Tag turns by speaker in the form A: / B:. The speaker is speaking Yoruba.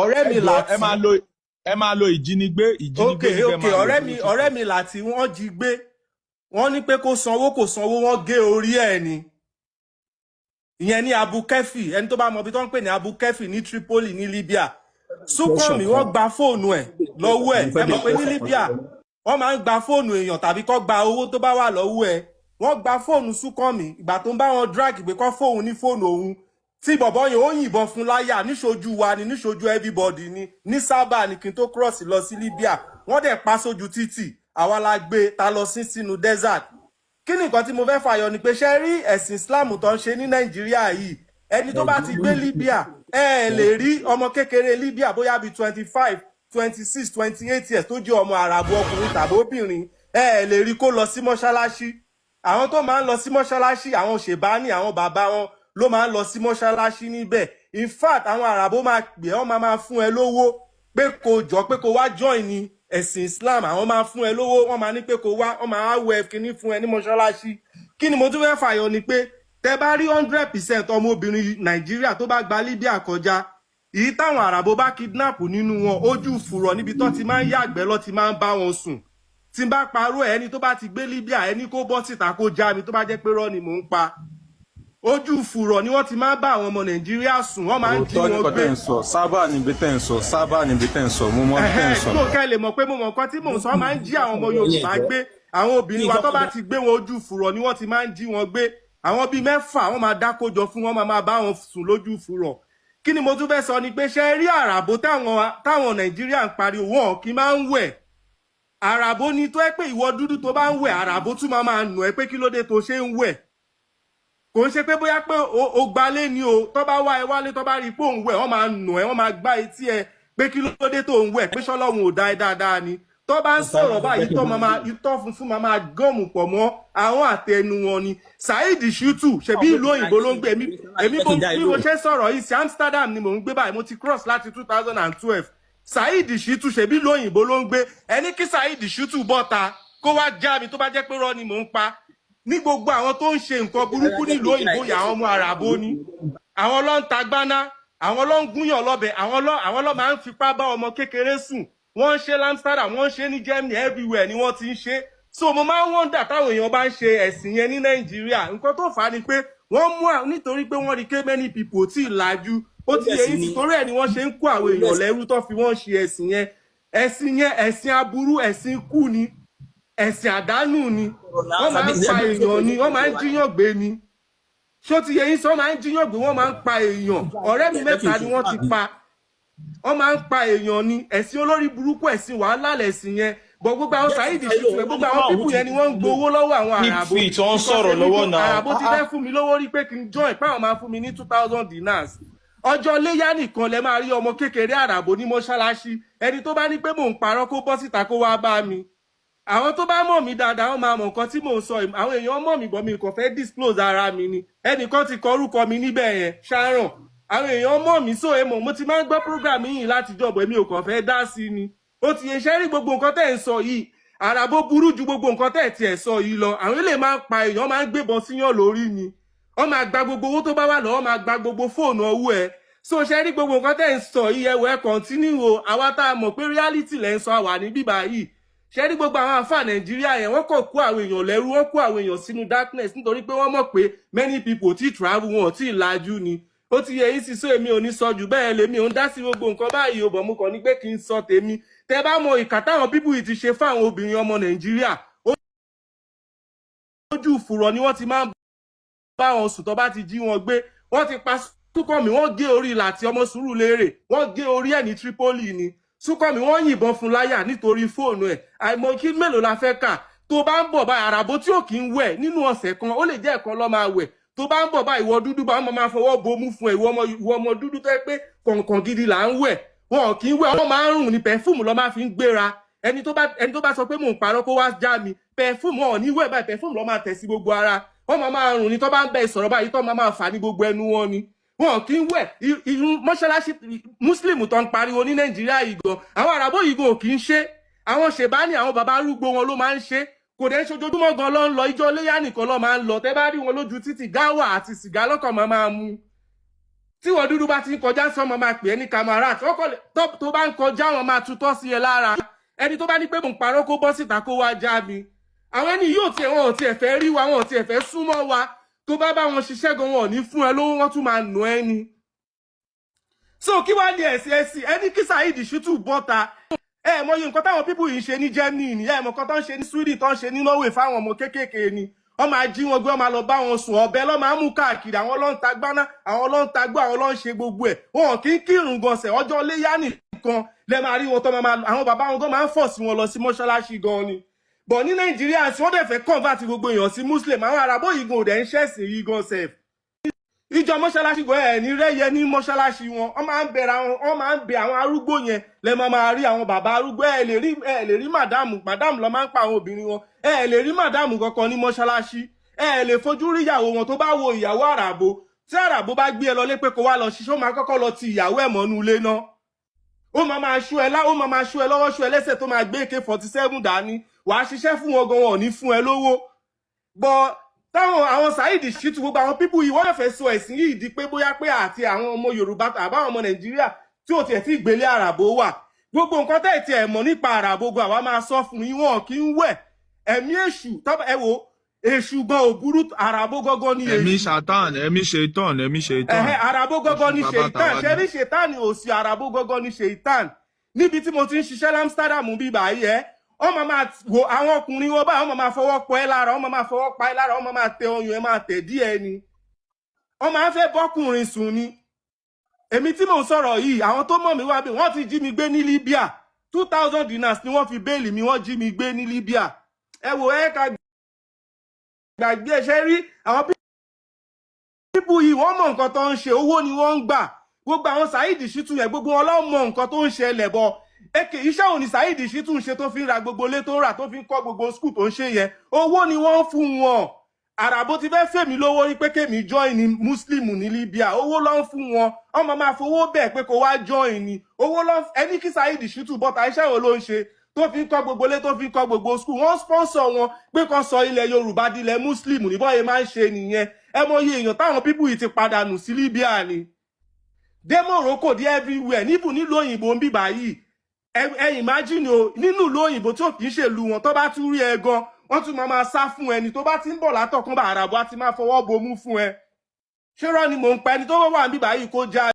A: ọ̀rẹ́ mi Lati
B: ẹ máa lo ìjínigbé
A: ọ̀rẹ́ mi Lati wọ́n jí gbé wọ́n ní pé kó sanwó kò sanwó wọ́n gé orí ẹ̀ ni ìyẹn ní Abu Kefi ẹni tó bá mọ ibi tó ń pè ní Abu Kefi ní Tripoli ní Libya Súnkànmí wọ́n gba fóònù ẹ̀ lọ́wọ́ ẹ̀ ẹ mọ̀ pé ní Libya wọ́n máa ń gba fóònù èèyàn tàbí kó gba owó tó bá wà lọ́wọ́ ẹ̀ wọ́n gba fóònù Súnkànmí ìgbà tó ń bá wọn drag pé kó fóònù ní fóònù òun tí bọ̀bọ̀ yẹn ó yìnbọn fún láyà níṣojú wa ni níṣojú everybody ni ní Sábà ní kí n tó cross lọ sí Libya wọ́n dẹ̀ pa sójú títì àwa la gbé ta lọ sí sínú desert kí ni nǹkan tí mo fẹ́ fàyọ ni pé ṣe rí ẹ̀sìn Islam tó ń ṣe ní Nàìjíríà yìí ẹni tó bá ti gbé Libya ẹ lè rí ọmọ kékeré Libya bóyá bíi 25, 26, 28 years tó jẹ́ ọmọ Arabo ọkùnrin tàbí obìnrin ẹ lè rí kó lọ sí mọ́ṣáláṣí àwọn tó máa ń lọ sí mọ́ṣáláṣí àwọn ṣèbáni àwọn bàbá wọn ló máa ń lọ sí mọ́ṣáláṣí níbẹ̀ in fact àwọn Arabo máa pè ọ́ máa fún ẹ lówó pé kó jọ pé kó wá join ní ẹ̀sìn Islam àwọn máa fún ẹ lówó wọ́n máa ní pé kó wá wọ́n máa wẹ kíní fún ẹ ní mọ́ṣáláṣí kí ni mo tún fẹ́ fàyọ ni pé tẹ bá rí 100% ọmọbìnrin Nàìjíríà tó bá gba Libya kọjá èyí táwọn Arabo bá kidnap nínú wọn ojú fùrọ̀ níbi tó ti máa ń yàgbẹ́ lọ ti máa ń bá wọn sùn tí n bá parọ́ ẹni tó bá ti gbé Libya ẹni kó bọ́ síta kó já mi tó bá jẹ́ pé rọ́ ni mò ń pa ojú fùrọ̀ ni wọ́n ti máa bá àwọn ọmọ Nàìjíríà sùn wọ́n máa ń jí wọn gbé.
B: Sábà níbi tẹ́ ń sọ mo mọ tẹ́ ń sọ.
A: tó kẹ́ lè mọ̀ pé mo mọ̀ nǹkan tí mò ń sọ wọ́n máa ń jí àwọn ọmọ Yorùbá gbé àwọn obìnrin wa tó bá ti gbé wọn ojú fùrọ̀ ni wọ́n ti máa ń jí wọn gbé àwọn bíi 6 wọ́n máa dákójọ fún wọn máa bá wọn sùn lójú fùrọ̀ kí ni mo tún fẹ́ sọ ni pé ṣe rí Àràbó táwọn Nàìjíríà ń pariwo wọn kì í máa ń wẹ̀ Àràbó ni tó ẹ pé ìwọ dúdú tó bá ń wẹ̀ Àràbó tún máa nù ẹ pé kí ló dé tó ṣe ń wẹ̀ kò ń ṣe pé bóyá pé o gbalé ni o tó bá wá ẹ wálé tó bá rí pé òun wẹ̀ wọ́n máa nù ẹ wọ́n máa gbá etí ẹ pé kí ló dé tó ń wẹ̀ pé ṣọ́lọ́run ò dá ẹ dáadáa ni tó bá ń sọ̀rọ̀ báyìí itọ́ funfun máa gọ́ọ̀mù pọ̀ mọ́ àwọn àtẹnu wọn ni Saheed Shittu ṣebí ìlú òyìnbó ló ń gbé èmi bí mo ṣe sọ̀rọ̀ yìí sí Amsterdam ni mò ń gbé báyìí mo ti cross láti 2012 Saheed Shittu ṣebí ìlú òyìnbó ló ń gbé ẹni kí Saheed Shittu bọ́ta kó wá já mi tó bá jẹ́ pé rọ́ ni mò ń pa ní gbogbo àwọn tó ń ṣe nǹkan burúkú nílùú òyìnbó yà àwọn ọmọ Àràbó ni àwọn ló ń ta gbáná àwọn ló ń gúnyàn lọ́bẹ̀ àwọn ló máa ń fipá bá ọmọ kékeré sùn wọ́n ń ṣe Amsterdam wọ́n ń ṣe ní Germany everywhere ni wọ́n ti ń ṣe so mo máa ń wọ́ndà táwọn èèyàn bá ń ṣe ẹ̀sìn yẹn ní Nàìjíríà nǹkan tó fà á ni pé wọ́n mú nítorí pé wọ́n rí pé many people tí ì lajú ó ti yẹ yìí torí ẹ̀ ni wọ́n ṣe ń kó àwọn èèyàn lẹ́rú tó fi wọ́n ṣe ẹ̀sìn yẹn ẹ̀sìn aburú ẹ̀sìn kú ni ẹ̀sìn àdánù ni wọ́n máa ń pa èèyàn ni wọ́n máa ń jíyàn gbé ni ṣó ti yẹ yín sọ wọ́n máa ń jíyàn gbé wọ́n máa ń pa èèyàn ọ̀rẹ́ mi 3 ni wọ́n ti pa wọ́n máa ń pa èèyàn ni ẹ̀sìn olórí burúkú ẹ̀sìn wàhálà lẹ̀sìn yẹn gbogbo àwọn Saheed Shittu gbogbo àwọn pípù yẹn ni wọ́n ń gbowó lọ́wọ́ àwọn Àràbò
B: tí wọ́n sọ̀rọ̀ lọ́wọ́ náà
A: Àràbò ti fẹ́ fún mi lówó rí pé kí n join páwọn máa fún mi ní 2000 dinars ọjọ́ léyà nìkan lẹ máa rí ọmọ kékeré Àràbò ní mọ́ṣáláṣí ẹni tó bá ní pé mò ń parọ́ kó bọ́ síta kó wá bá mi àwọn tó bá mọ̀ mí dáadáa wọ́n máa mọ̀ nǹkan tí mò ń sọ àwọn èèyàn mọ̀ mí bọ̀ mi kò fẹ́ disclose ara mi ni ẹnìkan ti kọ orúkọ mi níbẹ̀ yẹn Sharon àwọn èèyàn mọ̀ mí so èèmọ̀ mo ti máa ń gbọ́ program yìí láti jọ̀bọ̀ èmi ò kàn fẹ́ dá sí ni ó ti yẹ ṣẹ́rí gbogbo nǹkan tẹ́ ń sọ yìí Àràbò burú ju gbogbo nǹkan tẹ́ tiẹ̀ sọ yìí lọ àwọn ilé máa ń pa èèyàn máa ń gbébọn síyàn lórí ni wọ́n máa gba gbogbo owó tó bá wà lọ́wọ́ máa gba gbogbo fóònù ọwọ́ ẹ̀ so ṣẹ́rí gbogbo nǹkan tẹ́ ń sọ yìí ẹ̀wẹ̀ continue o àwa tá a mọ̀ pé reality lẹ́ ń sọ àwà ní bíbá yìí ṣẹ́rí gbogbo àwọn àfà Nàìjíríà yẹn wọ́n kò kó àwọn èèyàn lẹ́rú wọ́n kó àwọn èèyàn sínú darkness nítorí pé wọ́n mọ̀ pé many people tí travel wọn tí lajú ni ó ti yẹ yín sí so èmi ò ní sọ jù bẹ́ẹ̀ lèmi ò ń dá sí gbogbo nǹkan báyìí ò bọ̀ mo kàn ní pé kí n sọ tèmi tẹ bá mọ ìkà táwọn bíbù yìí ti ṣe fáwọn obìnrin ọmọ Nàìjíríà ojú fùrọ̀ ni wọ́n ti máa ń bá wọn sùn tó bá ti jí wọn gbé wọ́n ti pa Súnkànmí wọ́n gé orí Lati ọmọ Sùúrùlérè wọ́n gé orí ẹ̀ ní Tripoli ni Súnkànmí wọ́n yìnbọn fún láyà nítorí fóònù ẹ̀ àìmọ̀ kí mélòó la fẹ́ kà tó bá ń bọ̀ bá Àràbò tí ò kí ń wẹ̀ nínú ọ̀sẹ̀ kan ó lè jẹ́ ẹ̀kan ló máa wẹ̀ tó bá ń bọ̀ bá ìwọ dúdú bá máa fọwọ́ bomú fún ẹ ìwọ ọmọ dúdú tó yẹ pé kọ̀ọ̀kan gidi là ń wẹ̀ wọn kì í wẹ̀ wọ́n máa ń rùn ní pẹ̀fúmù ló máa fi ń gbéra ẹni tó bá sọ pé mò ń parọ́ kó wá já mi pẹ̀fúmù wọn ò ní wẹ̀ báyìí pẹ̀fúmù ló máa tẹ̀ sí gbogbo ara wọ́n máa rùn ní tó bá ń bẹ ìsọ̀rọ̀ báyìí tó máa fà ní gbogbo ẹnu wọn ni wọn kì í wẹ̀ irun mọ́ṣáláṣí Muslim tó ń pariwo ní Nàìjíríà yìí gan àwọn Àràbò yìí gan ò kì í ṣe àwọn ṣèbáni àwọn bàbá arúgbó wọn ló máa ń ṣe kò dẹ̀ ṣojoojúmọ́ gan ló ń lọ ijọ́ léyà nìkan ló máa ń lọ tẹ́ bá rí wọn lójú títì gáwà àti sìgá lọ́kàn máa mu tí wọ́n dúdú bá ti ń kọjá sí ọmọ máa pè é ní kamarat tó bá ń kọjá wọn máa tutọ́ sí ẹ lára ẹni tó bá ní pé mò ń parọ́ kó bọ́ síta kó wá já mi àwọn ẹni yóò tiẹ̀ wọn ò tiẹ̀ fẹ́ rí wa wọn ò tiẹ̀ fẹ́ súnmọ́ wa tó bá wọn ṣiṣẹ́ gan wọn ò ní fún ẹ lówó wọn tún máa nù ẹ́ ni. So kí wá ní ẹ̀sìn ẹni kí Saheed Shittu bọ́ta mọyì nǹkan táwọn pípù yìí ṣe ní Germany ni mọ nǹkan tó ń ṣe ní Sweden tó ń ṣe ní Norway fáwọn ọmọ kéékèèké ni wọ́n máa jí wọn gbé wọ́n máa lọ bá wọn sùn ọ̀bẹ lọ́ máa mú káàkiri àwọn ló ń ta gbáná àwọn ló ń ta gbọ́ àwọn ló ń ṣe gbogbo ẹ̀ wọn kì í kírun gànṣẹ̀ ọjọ́ léyà nìkan lẹ máa rí wọn tó máa àwọn bàbá wọn gan máa ń fọ̀ sí wọn lọ sí mọ́ṣáláṣí gan ni bọ̀ ní Nàìjíríà tí wọ́n dẹ̀ fẹ́ convert gbogbo èèyàn sí Muslim àwọn Arabo yìí gan ò dẹ̀ ń ṣẹ̀sìn yìí gan sef ìjọ mọ́ṣáláṣí gan ẹ̀ ní rẹ́yẹ ní mọ́ṣáláṣí wọn wọ́n máa ń bẹ àwọn arúgbó yẹn lẹ máa rí àwọn bàbá arúgbó ẹ̀ lè rí màdámù lọ máa ń pa àwọn obìnrin wọn ẹ̀ lè rí màdámù kankan ní mọ́ṣáláṣí ẹ lè fojú rí ìyàwó wọn tó bá wo ìyàwó Àràbò tí Àràbò bá gbé ẹ lọ lé pé kó wá lọ ṣiṣẹ́ ó máa kọ́kọ́ lọ ti ìyàwó ẹ̀ mọ́nú ilé náà ó máa ṣú ẹ lọ́wọ́ ṣú ẹ lẹ́sẹ̀ tó máa gbé AK-47 dání wàá ṣiṣẹ́ fún wọn gan wọn ò ní fún ẹ lówó bọ́ táwọn àwọn Saheed Shittu gbogbo àwọn pípù yìí wọ́n fẹ́ sọ ẹ̀sìn yìí di pé bóyá pé àti àwọn ọmọ Yorùbá àbáwọn ọmọ Nàìjíríà tí ò tiẹ̀ tí ìgbélé Àràbò wà gbogbo nǹkan tẹ́ ẹ̀ tiẹ̀ mọ̀ nípa Àràbò gan àwa máa sọ fún yín wọn kì í wẹ̀ ẹ̀mí èṣù ẹ wò èṣù gan ò burú Àràbò gọ́gọ́ ní
C: èṣù. ẹ̀mí ṣetán.
A: Àràbò gọ́gọ́ ní ṣètàn ṣe ní ṣètàn ní òsì Àràbò gọ́gọ́ ní ṣètàn níbi tí mo ti ń ṣiṣẹ́ l'Amsterdam bí báyìí wọ́n máa wo àwọn ọkùnrin wọn báyìí wọ́n máa fọwọ́ pọ̀ ẹ́ lára wọ́n máa fọwọ́ pa ẹ́ lára wọ́n máa tẹ ọyàn ẹ máa tẹ̀ díẹ̀ ni wọ́n máa fẹ́ bọ́kùnrin sùn ni èmi tí mò ń sọ̀rọ̀ yìí àwọn tó mọ̀ mí wá bí wọ́n ti jí mi gbé ní Libya 2000 dinars ni wọ́n fi béèlì mi wọ́n jí mi gbé ní Libya ẹ wò ẹ ká gbàgbé ẹṣẹ rí àwọn pípù yìí wọ́n mọ̀ nǹkan tó ń ṣe owó ni wọ́n ń gbà gbogbo àwọn Saheed Shittu yẹn gbogbo wọn ló mọ̀ nǹkan tó ń ṣẹlẹ̀ bọ̀ èkè iṣẹ́ òní Saheed Shittu ń ṣe tó fi ń ra gbogbo ilé tó ń rà tó fi ń kọ́ gbogbo skul tó ń ṣe yẹn owó ni wọ́n ń fún wọn Àràbò ti fẹ́ fèmí lówó rí pé kémi join ní Muslim ní Libya owó ló ń fún wọn ọmọ máa fowó bẹ́ẹ̀ pé kó wá join ní owó ló ẹni kí Saheed Shittu bọ́ta iṣẹ́ wo ló ń ṣe tó fi ń kọ́ gbogbo ilé tó fi ń kọ́ gbogbo skul wọ́n sponsor wọn pé kó sọ ilẹ̀ Yorùbá dilẹ̀ Muslim ní bọ́yẹ máa ń ṣe nìyẹn ẹ mọ iye èèyàn táwọn pípù yìí ti padà nù sí Libya ni dé Morocco dé everywhere níbù nílùú òyìnbó ń bíbà yìí ẹ imagine o nínú ìlú òyìnbó tí ò kì í ṣèlú wọn tó bá tún rí ẹ gan wọ́n tún máa sá fún ẹni tó bá ti ń bọ̀ látọ̀kán bá Àràbò á ti máa fọwọ́ bomú fún ẹ ṣé rọ́ ni mò ń pa ẹni tó wà ń bíbà yìí kó já